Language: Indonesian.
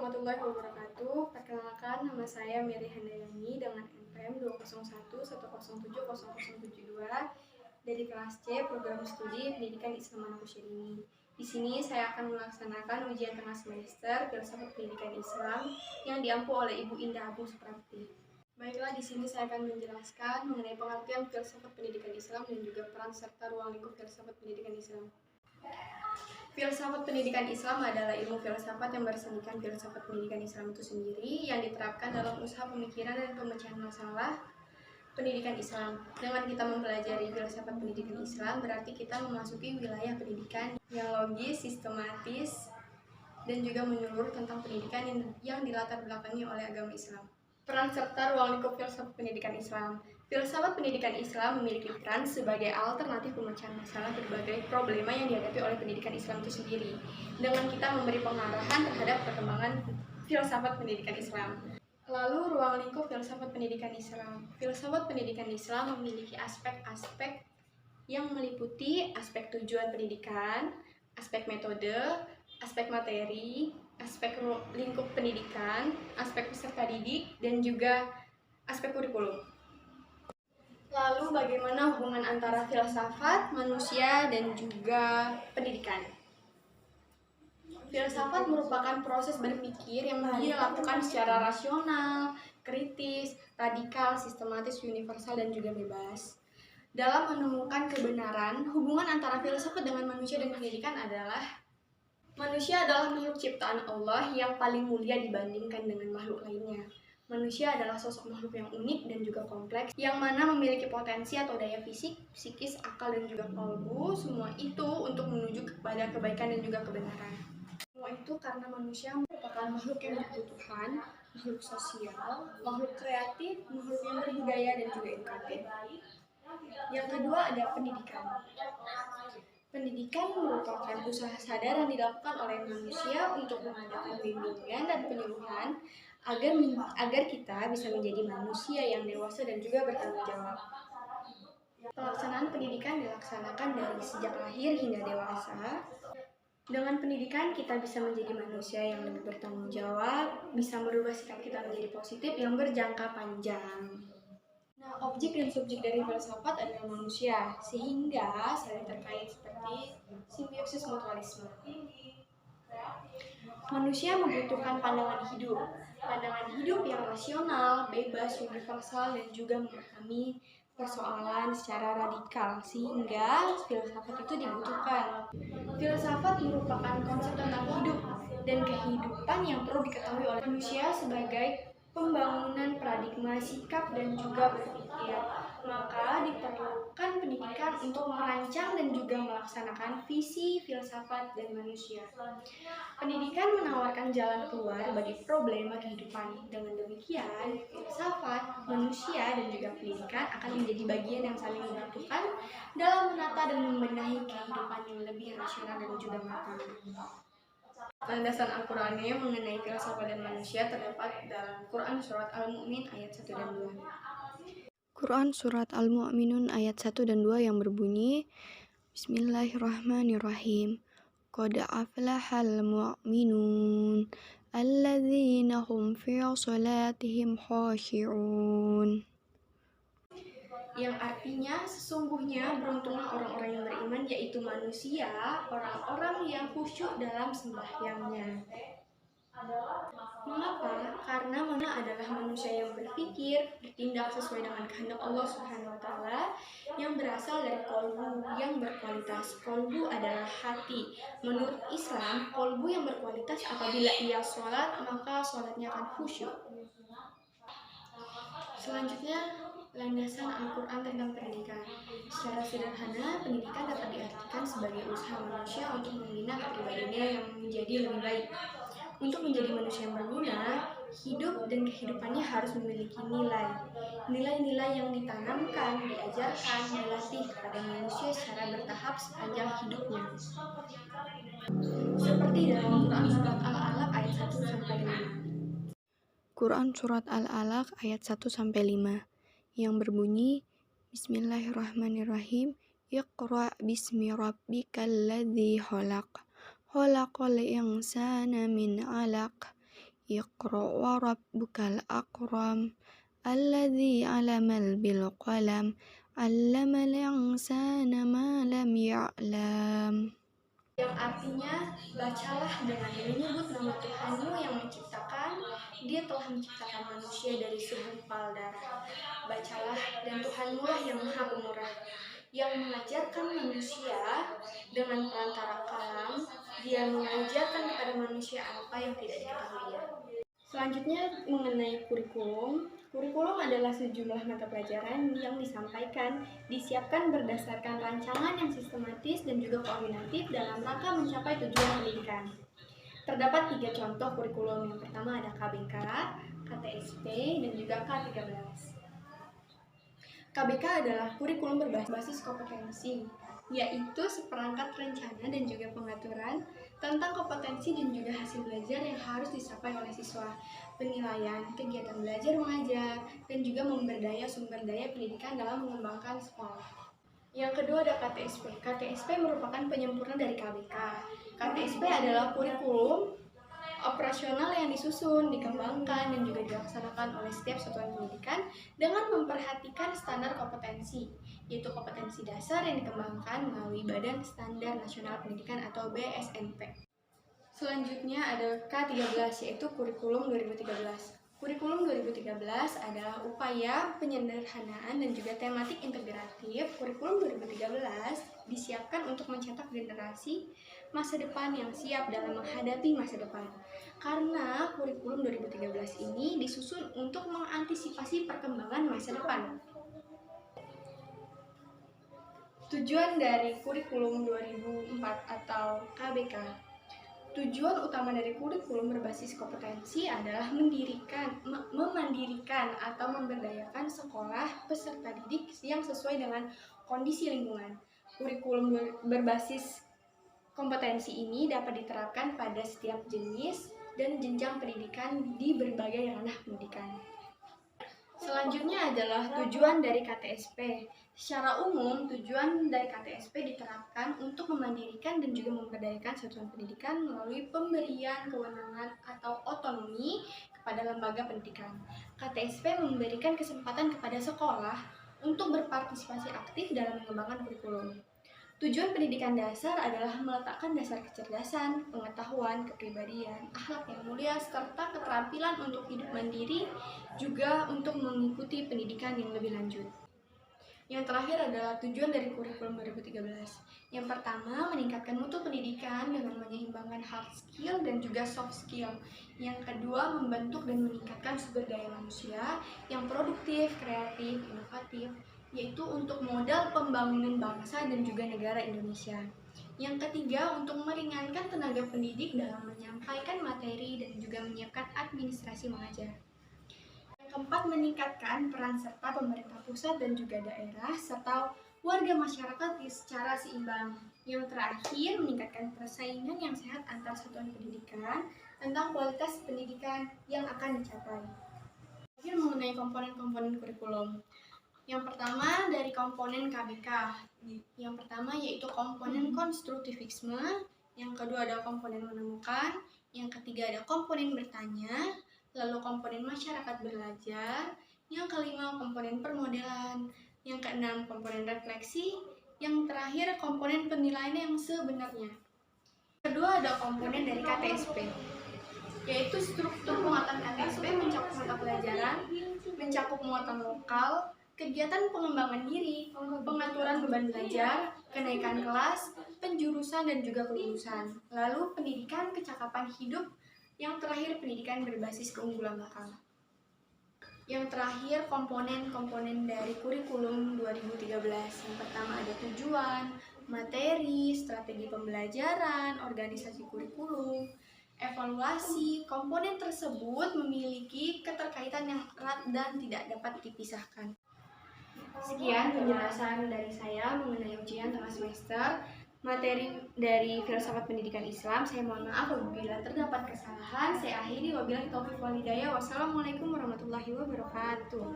warahmatullahi wabarakatuh. Perkenalkan, nama saya Mary Handayani dengan NPM 20110707072 dari kelas C Program Studi Pendidikan Islam Anak Usia Dini. Di sini saya akan melaksanakan ujian tengah semester Filsafat Pendidikan Islam yang diampu oleh Ibu Indah Agung Suprapti. Baiklah, di sini saya akan menjelaskan mengenai pengertian filsafat pendidikan Islam dan juga peran serta ruang lingkup filsafat pendidikan Islam. Filsafat pendidikan Islam adalah ilmu filsafat yang bersendikan filsafat pendidikan Islam itu sendiri yang diterapkan dalam usaha pemikiran dan pemecahan masalah pendidikan Islam. Dengan kita mempelajari filsafat pendidikan Islam, berarti kita memasuki wilayah pendidikan yang logis, sistematis, dan juga menyeluruh tentang pendidikan yang dilatar belakangi oleh agama Islam. Peran serta ruang lingkup filsafat pendidikan Islam. Filsafat pendidikan Islam memiliki peran sebagai alternatif pemecahan masalah berbagai problema yang dihadapi oleh pendidikan Islam itu sendiri, dengan kita memberi pengarahan terhadap perkembangan filsafat pendidikan Islam. Lalu, ruang lingkup filsafat pendidikan Islam. Filsafat pendidikan Islam memiliki aspek-aspek yang meliputi aspek tujuan pendidikan, aspek metode, aspek materi, aspek lingkup pendidikan, aspek peserta didik, dan juga aspek kurikulum. Lalu bagaimana hubungan antara filsafat, manusia, dan juga pendidikan? Filsafat merupakan proses berpikir yang dilakukan secara rasional, kritis, radikal, sistematis, universal, dan juga bebas. Dalam menemukan kebenaran, hubungan antara filsafat dengan manusia dan pendidikan adalah manusia adalah makhluk ciptaan Allah yang paling mulia dibandingkan dengan makhluk lainnya. Manusia adalah sosok makhluk yang unik dan juga kompleks, yang mana memiliki potensi atau daya fisik, psikis, akal, dan juga kalbu, semua itu untuk menuju kepada kebaikan dan juga kebenaran. Semua itu karena manusia merupakan makhluk yang berkebutuhan, makhluk sosial, makhluk kreatif, makhluk yang berbudaya, dan juga edukatif. Yang kedua ada pendidikan. Pendidikan merupakan usaha sadar yang dilakukan oleh manusia untuk mengadakan bimbingan dan penyuluhan agar kita bisa menjadi manusia yang dewasa dan juga bertanggung jawab. Pelaksanaan pendidikan dilaksanakan dari sejak lahir hingga dewasa. Dengan pendidikan kita bisa menjadi manusia yang lebih bertanggung jawab, bisa merubah sikap kita menjadi positif yang berjangka panjang. Nah, objek dan subjek dari filsafat adalah manusia, sehingga saling terkait seperti simbiosis mutualisme. Manusia membutuhkan pandangan hidup yang rasional, bebas, universal, dan juga memahami persoalan secara radikal, sehingga filsafat itu dibutuhkan. Filsafat merupakan konsep tentang hidup dan kehidupan yang perlu diketahui oleh manusia sebagai pembangunan paradigma sikap dan juga berpikir. Maka diperlukan pendidikan untuk merancang dan juga melaksanakan visi filsafat dan manusia. Pendidikan menawarkan jalan keluar bagi problema kehidupan. Dengan demikian, filsafat, manusia, dan juga pendidikan akan menjadi bagian yang saling membutuhkan dalam menata dan membenahi kehidupan yang lebih rasional dan juga matang. Landasan Al-Qur'annya mengenai filsafat dan manusia terdapat dalam Quran Surat Al-Mu'min ayat 1 dan 2. Quran Surat Al-Mu'minun ayat 1 dan 2 yang berbunyi, Bismillahirrahmanirrahim. Qad aflahal mu'minun alladzina hum fi salatihim khashi'un. Yang artinya sesungguhnya beruntunglah orang-orang yang beriman, yaitu manusia, orang-orang yang khusyuk dalam sembahyangnya. Mengapa? Karena mana adalah manusia yang berpikir, bertindak sesuai dengan kehendak Allah Subhanahu wa Ta'ala, yang berasal dari kolbu yang berkualitas. Kolbu adalah hati. Menurut Islam, kolbu yang berkualitas apabila ia sholat, maka sholatnya akan khusyuk. Selanjutnya, landasan Al-Quran tentang pendidikan. Secara sederhana, pendidikan dapat diartikan sebagai usaha manusia untuk membina kepribadiannya yang menjadi lebih baik. Untuk menjadi manusia yang berguna, hidup dan kehidupannya harus memiliki nilai. Nilai-nilai yang ditanamkan, diajarkan, dilatih kepada manusia secara bertahap sepanjang hidupnya. Seperti dalam Quran Surat Al-Alaq ayat 1-5. Quran Surat Al-Alaq ayat 1-5 yang berbunyi, Bismillahirrahmanirrahim. Iqra' bismi rabbikal ladzi khalaq. Khalaqal insana min 'alaq. Iqra wa rabbukal akram. Alladzi 'alamal bil qalam. 'Allamal insana ma lam ya'lam. Yang artinya, bacalah dengan menyebut nama Tuhanmu yang menciptakan. Dia telah menciptakan manusia dari segumpal darah. Bacalah, dan Tuhanmu lah yang maha pemurah, yang mengajarkan manusia dengan perantara kalam. Dia mengajarkan kepada manusia apa yang tidak diketahuinya. Selanjutnya mengenai kurikulum. Kurikulum adalah sejumlah mata pelajaran yang disampaikan, disiapkan berdasarkan rancangan yang sistematis dan juga koordinatif dalam rangka mencapai tujuan pendidikan. Terdapat 3 contoh kurikulum. Yang pertama ada KBK, KTSP, dan juga K13. KBK adalah kurikulum berbasis kompetensi, yaitu seperangkat rencana dan juga pengaturan tentang kompetensi dan juga hasil belajar yang harus dicapai oleh siswa, penilaian, kegiatan belajar mengajar, dan juga memberdaya sumber daya pendidikan dalam mengembangkan sekolah. Yang kedua ada KTSP. KTSP merupakan penyempurna dari KBK. KTSP adalah kurikulum operasional yang disusun, dikembangkan, dan juga dilaksanakan oleh setiap satuan pendidikan dengan memperhatikan standar kompetensi, yaitu kompetensi dasar yang dikembangkan melalui Badan Standar Nasional Pendidikan atau BSNP. Selanjutnya ada K13, yaitu kurikulum 2013. Kurikulum 2013 adalah upaya penyederhanaan dan juga tematik integratif. Kurikulum 2013 disiapkan untuk mencetak generasi masa depan yang siap dalam menghadapi masa depan. Karena kurikulum 2013 ini disusun untuk mengantisipasi perkembangan masa depan. Tujuan dari kurikulum 2004 atau KBK. Tujuan utama dari kurikulum berbasis kompetensi adalah memandirikan atau memberdayakan sekolah peserta didik yang sesuai dengan kondisi lingkungan. Kurikulum berbasis kompetensi ini dapat diterapkan pada setiap jenis dan jenjang pendidikan di berbagai ranah pendidikan. Selanjutnya adalah tujuan dari KTSP. Secara umum, tujuan dari KTSP diterapkan untuk memandirikan dan juga memberdayakan satuan pendidikan melalui pemberian kewenangan atau otonomi kepada lembaga pendidikan. KTSP memberikan kesempatan kepada sekolah untuk berpartisipasi aktif dalam mengembangkan kurikulum. Tujuan pendidikan dasar adalah meletakkan dasar kecerdasan, pengetahuan, kepribadian, akhlak yang mulia, serta keterampilan untuk hidup mandiri, juga untuk mengikuti pendidikan yang lebih lanjut. Yang terakhir adalah tujuan dari kurikulum 2013. Yang pertama, meningkatkan mutu pendidikan dengan menyeimbangkan hard skill dan juga soft skill. Yang kedua, membentuk dan meningkatkan sumber daya manusia yang produktif, kreatif, inovatif, yaitu untuk modal pembangunan bangsa dan juga negara Indonesia. Yang ketiga, untuk meringankan tenaga pendidik dalam menyampaikan materi dan juga menyiapkan administrasi mengajar. Yang keempat, meningkatkan peran serta pemerintah pusat dan juga daerah serta warga masyarakat secara seimbang. Yang terakhir, meningkatkan persaingan yang sehat antar satuan pendidikan tentang kualitas pendidikan yang akan dicapai. Terakhir, mengenai komponen-komponen kurikulum. Yang pertama dari komponen KBK. Yang pertama yaitu komponen konstruktivisme, yang kedua ada komponen menemukan, yang ketiga ada komponen bertanya, lalu komponen masyarakat belajar, yang kelima komponen permodelan, yang keenam komponen refleksi, yang terakhir komponen penilaian yang sebenarnya. Kedua ada komponen dari KTSP, yaitu struktur muatan KTSP mencakup mata pelajaran, mencakup muatan lokal, kegiatan pengembangan diri, pengaturan beban belajar, kenaikan kelas, penjurusan dan juga kelulusan, lalu pendidikan kecakapan hidup, yang terakhir pendidikan berbasis keunggulan lokal. Yang terakhir komponen-komponen dari kurikulum 2013. Yang pertama ada tujuan, materi, strategi pembelajaran, organisasi kurikulum, evaluasi. Komponen tersebut memiliki keterkaitan yang erat dan tidak dapat dipisahkan. Sekian penjelasan dari saya mengenai ujian tengah semester materi dari filsafat pendidikan Islam. Saya mohon maaf apabila terdapat kesalahan. Saya akhiri, wabillahi taufiq wal hidayah. Wassalamualaikum warahmatullahi wabarakatuh.